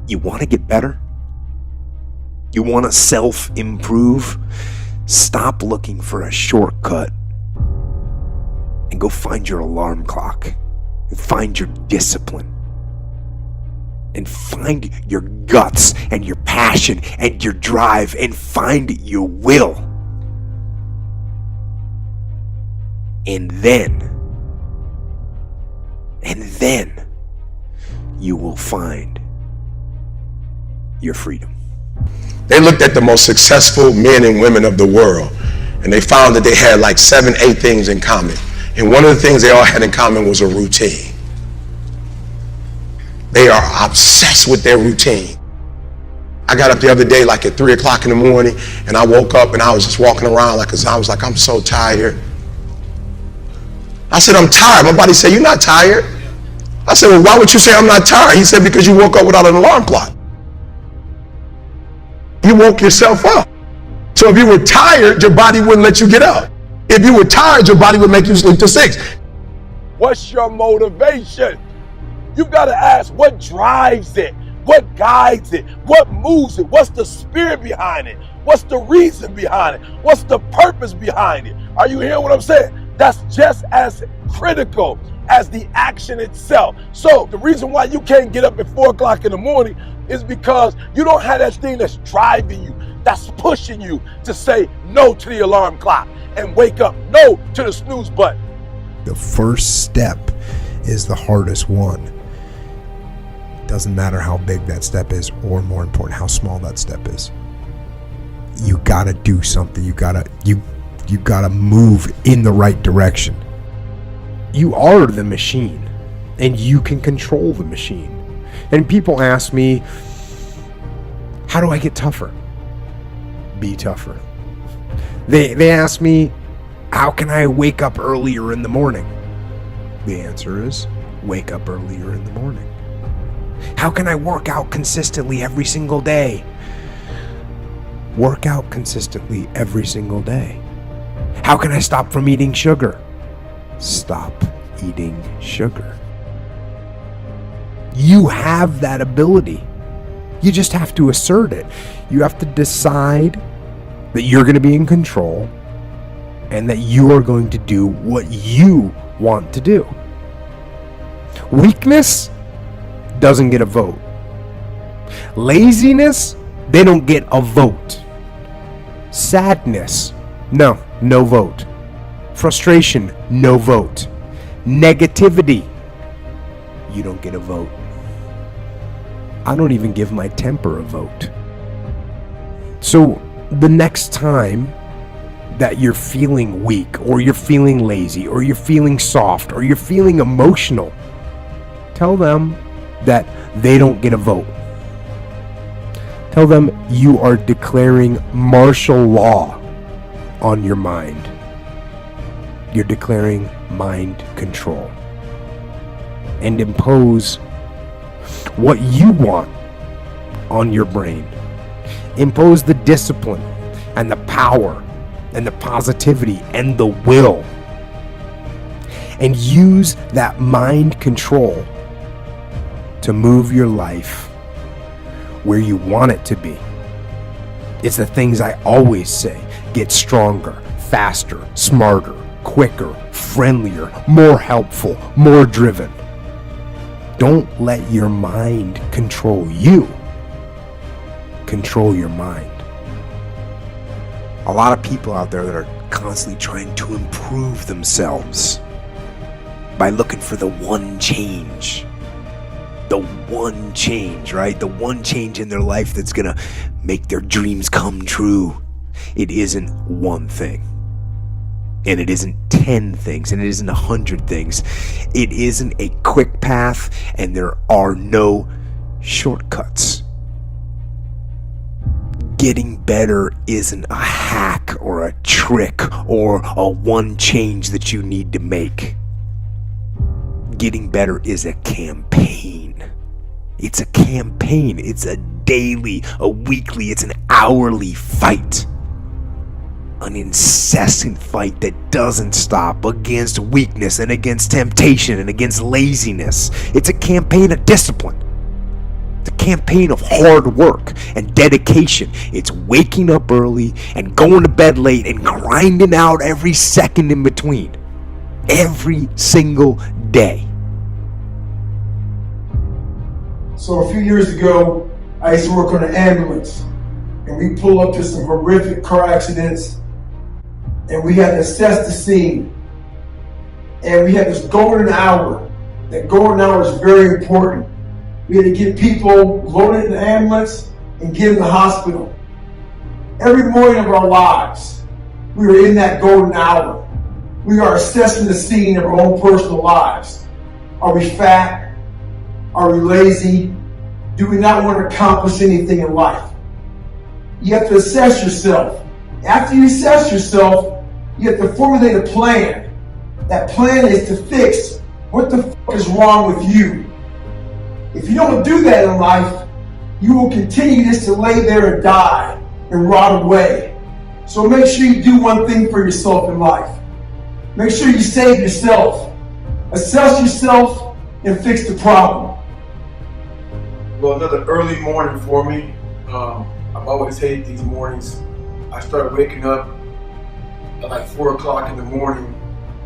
You want to get better? You want to self-improve? Stop looking for a shortcut and go find your alarm clock and find your discipline and find your guts and your passion and your drive and find your will. And then you will find your freedom. They looked at the most successful men and women of the world, and they found that they had like 7, 8 things in common. And one of the things they all had in common was a routine. They are obsessed with their routine. I got up the other day like at 3 o'clock in the morning, and I woke up and I was just walking around I'm so tired. I said, I'm tired. My body said, you're not tired. I said, well, why would you say I'm not tired? He said, because you woke up without an alarm clock. You woke yourself up. So if you were tired, your body wouldn't let you get up. If you were tired, your body would make you sleep till 6. What's your motivation? You've got to ask, what drives it? What guides it? What moves it? What's the spirit behind it? What's the reason behind it? What's the purpose behind it? Are you hearing what I'm saying? That's just as critical as the action itself. So the reason why you can't get up at 4 o'clock in the morning is because you don't have that thing that's driving you, that's pushing you to say no to the alarm clock and wake up, no to the snooze button. The first step is the hardest one. Doesn't matter how big that step is, or more important, how small that step is. You gotta do something. You gotta move in the right direction. You are the machine, and you can control the machine. And people ask me, how do I get tougher? Be tougher. They ask me, how can I wake up earlier in the morning? The answer is, wake up earlier in the morning. How can I work out consistently every single day? Work out consistently every single day. How can I stop from eating sugar? Stop eating sugar. You have that ability. You just have to assert it. You have to decide that you're going to be in control and that you are going to do what you want to do. Weakness doesn't get a vote. Laziness, they don't get a vote. Sadness, no vote. Frustration, no vote. Negativity, you don't get a vote. I don't even give my temper a vote. So the next time that you're feeling weak, or you're feeling lazy, or you're feeling soft, or you're feeling emotional, tell them that they don't get a vote. Tell them you are declaring martial law on your mind. You're declaring mind control. And impose what you want on your brain. Impose the discipline and the power and the positivity and the will. And use that mind control to move your life where you want it to be. It's the things I always say. Get stronger, faster, smarter, quicker, friendlier, more helpful, more driven. Don't let your mind control you. Control your mind. A lot of people out there that are constantly trying to improve themselves by looking for the one change. The one change, right? The one change in their life that's gonna make their dreams come true. It isn't one thing. And it isn't 10 things, and it isn't 100 things. It isn't a quick path, and there are no shortcuts. Getting better isn't a hack or a trick or a one change that you need to make. Getting better is a campaign. It's a campaign. It's a daily, a weekly, it's an hourly fight. An incessant fight that doesn't stop against weakness and against temptation and against laziness. It's a campaign of discipline. It's a campaign of hard work and dedication. It's waking up early and going to bed late and grinding out every second in between. Every single day. So a few years ago, I used to work on an ambulance, and we pull up to some horrific car accidents, and we had to assess the scene. And we had this golden hour. That golden hour is very important. We had to get people loaded in the ambulance and get in the hospital. Every morning of our lives, we were in that golden hour. We are assessing the scene of our own personal lives. Are we fat? Are we lazy? Do we not want to accomplish anything in life? You have to assess yourself. After you assess yourself, you have to formulate a plan. That plan is to fix what the fuck is wrong with you. If you don't do that in life, you will continue just to lay there and die and rot away. So make sure you do one thing for yourself in life. Make sure you save yourself. Assess yourself and fix the problem. Well, another early morning for me. I've always hated these mornings. I started waking up at like 4 o'clock in the morning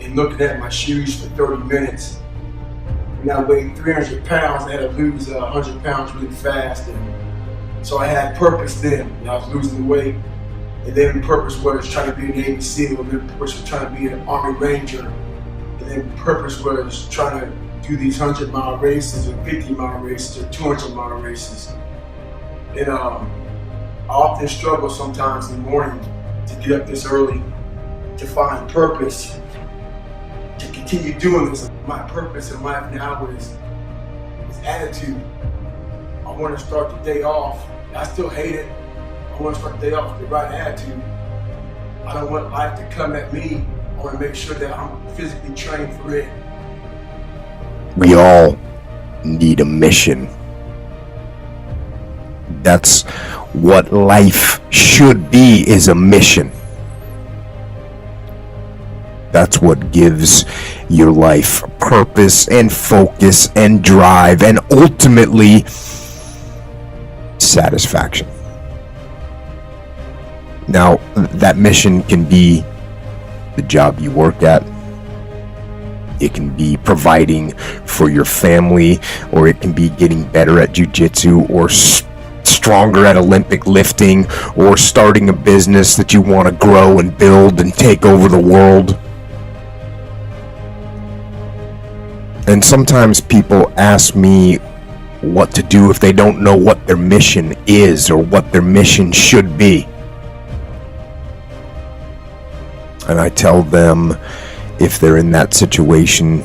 and looking at my shoes for 30 minutes. And I weighed 300 pounds. I had to lose 100 pounds really fast. And so I had purpose then. I was losing the weight. And then purpose was trying to be a Navy SEAL. And then purpose was trying to be an Army Ranger. And then purpose was trying to do these 100-mile races or 50-mile races or 200-mile races. And I often struggle sometimes in the morning to get up this early to find purpose, to continue doing this. My purpose in life now is attitude. I want to start the day off. I still hate it. I want to start the day off with the right attitude. I don't want life to come at me. I want to make sure that I'm physically trained for it. We all need a mission. That's what life should be, is a mission. That's what gives your life purpose and focus and drive and ultimately satisfaction. Now, that mission can be the job you work at. It can be providing for your family, or it can be getting better at jiu-jitsu, or stronger at Olympic lifting, or starting a business that you want to grow and build and take over the world. And sometimes people ask me what to do if they don't know what their mission is or what their mission should be. And I tell them, if they're in that situation,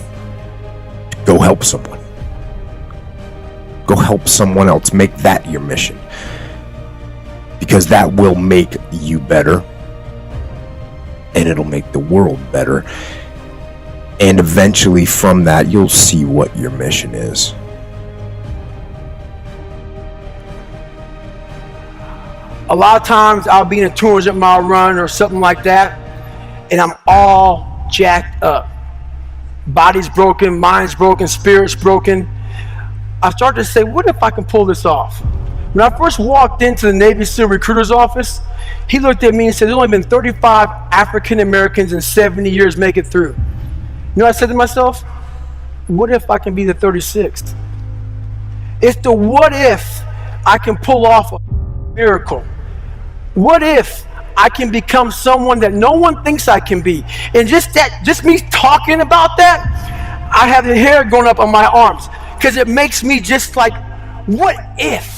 go help someone. Go help someone else. Make that your mission. Because that will make you better. And it'll make the world better. And eventually from that, you'll see what your mission is. A lot of times I'll be in a 200-mile run or something like that, and I'm all jacked up. Body's broken, mind's broken, spirit's broken. I started to say, what if I can pull this off? When I first walked into the Navy SEAL recruiter's office, he looked at me and said, there's only been 35 African Americans in 70 years make it through. You know what I said to myself? What if I can be the 36th? It's the what if I can pull off a miracle. What if I can become someone that no one thinks I can be? And just me talking about that, I have the hair going up on my arms, because it makes me just like, what if?